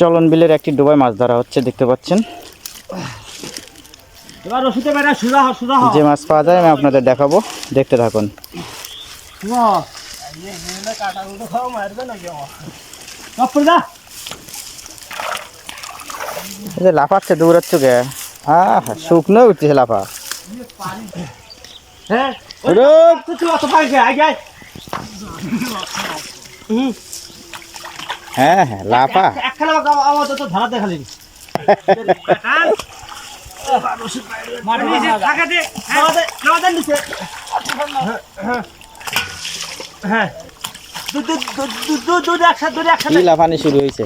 চলন বিলের একটি ডোবায় মাছ ধরা হচ্ছে, দেখতে পাচ্ছেন। যে মাছ পাওয়া যায় আমি আপনাদের দেখাবো, দেখতে থাকুন। লাফাচ্ছে, দৌড়াচ্ছ গে? হ্যাঁ, শুকনো উঠছে লাফা। হ্যাঁ হ্যাঁ, লাফা। লাফানি শুরু হয়েছে।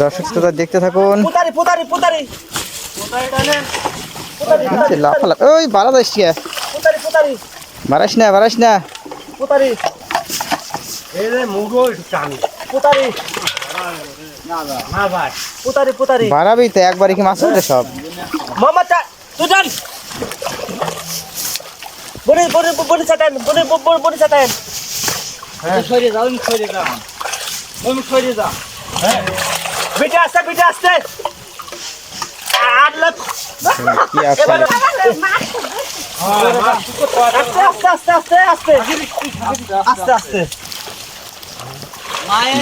দর্শক শ্রোতা দেখতে থাকুন। ওই বাড়া যাস বাড়াস না বাড়াবি তো একবারই কি মাছ উঠে সব।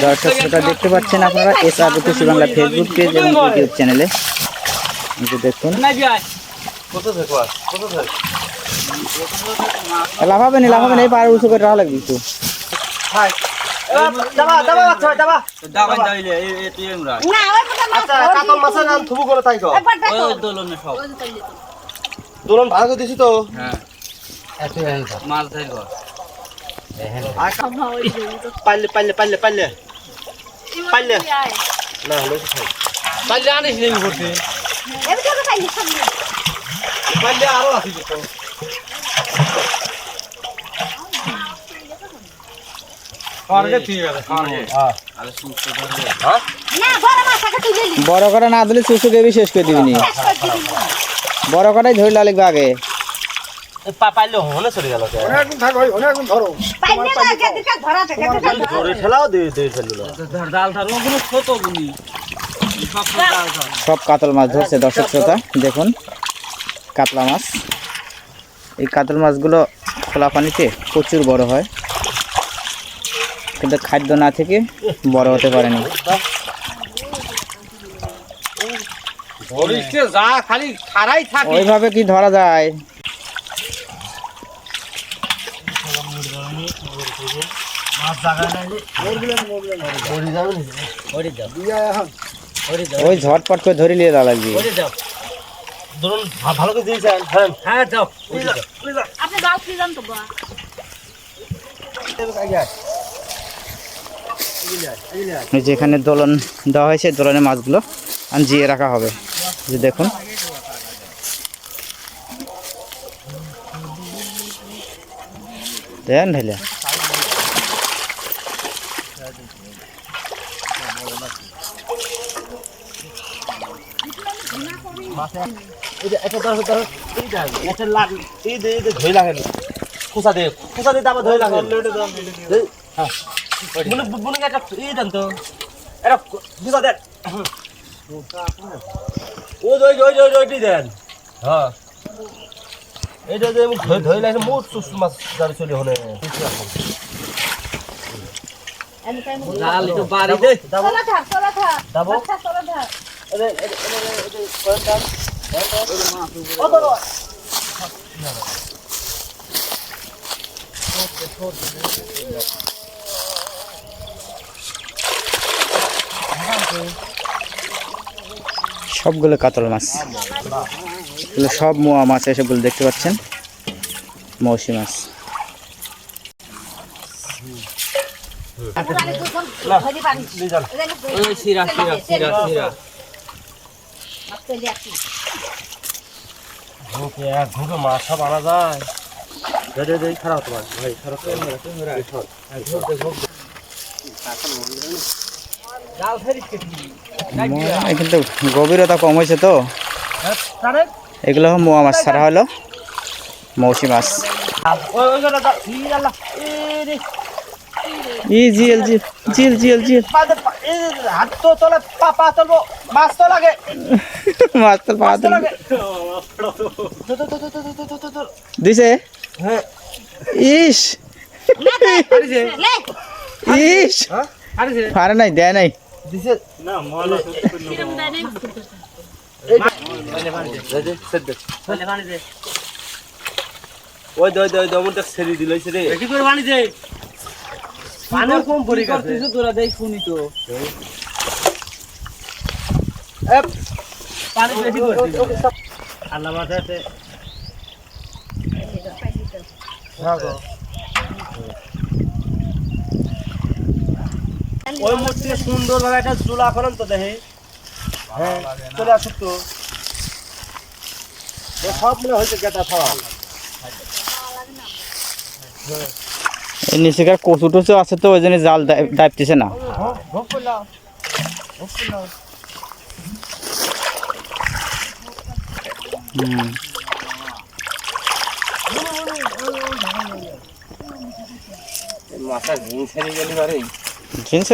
দর্শক শ্রোতা দেখতে পাচ্ছেন আপনারা এসআর কৃষি বাংলা ফেসবুক পেজ এবং ইউটিউব চ্যানেলে দেখুন। লাফাবেন এই পাড়ে উঁচু করে রাখা লাগবে একটু। দোলন ভালো করে দিছি তো। মাছ পাইলে না হলো পাইলে আনিস নেই করতে পাইলে আরো আছে তো। বড় কটা না দিলে চুষুকে শেষ করে দিবি। বড় কটাই ধরলে লাগবে আগে। পাইলে হনে চলে গেল। সব কাতল মাছ ধরছে দর্শক শ্রোতা দেখুন। কাতলা মাছ, এই কাতল মাছগুলো খোলা পানিতে প্রচুর বড় হয়, কিন্তু খাদ্য না থেকে বড় হতে পারেনি। ওইভাবে কি ধরা যায়? ওই ঝটপট করে ধরে নিয়ে যাওয়া লাগবে। ভালো করে দিয়েছেন। যেখানে দোলন দেওয়া হয়েছে, দোলনের মাছগুলো জিয়ে রাখা হবে। যে দেখুন দেন ঢেলে এইটা যে ধরে লাগছে মোট মাছ গাড়ি চলে হলে সবগুলো কাতল মাছ, এগুলো সব মোয়া মাছ, এসবগুলো দেখতে পাচ্ছেন মৌসি মাছ। ঝোঁকে এক ঝোঁকে মাছ সব আনা যায়। দে খারাপ তোমার ভাই খারাপ এখন তো গভীরতা কম হয়েছে তো, এগুলো মোয়া মাছ ছাড়া হলো মৌসি মাছ। ই জিএল জিএল জিএল জিএল জিএল হাত তো তোলে পা তুলবো মাছ তো লাগে মাছ তো পা দিল দিছে। হ্যাঁ ইস ইস পারে নাই, দেয় নাই। দিছে না মলা ওই দমনটা ছেড়ে দিলইছে রে কি করে পানি দে পানি কম পড়ে গেছে তোরা দেখ শুনি তো পানি বেশি করছিস আল্লাহ মাথাতে ওই মূর্তি সুন্দর ভাবে একটা চুলা করেন তো দেখে। হ্যাঁ চলে আসুক তো সব মনে হয়েছে গেটা সওয়াল। এই নিচেকার কচু টচু আছে তো ওই জন্য জাল ডাইপতেছে না। মাথা ঘিন ছেড়ে গেলি বারে জিনিস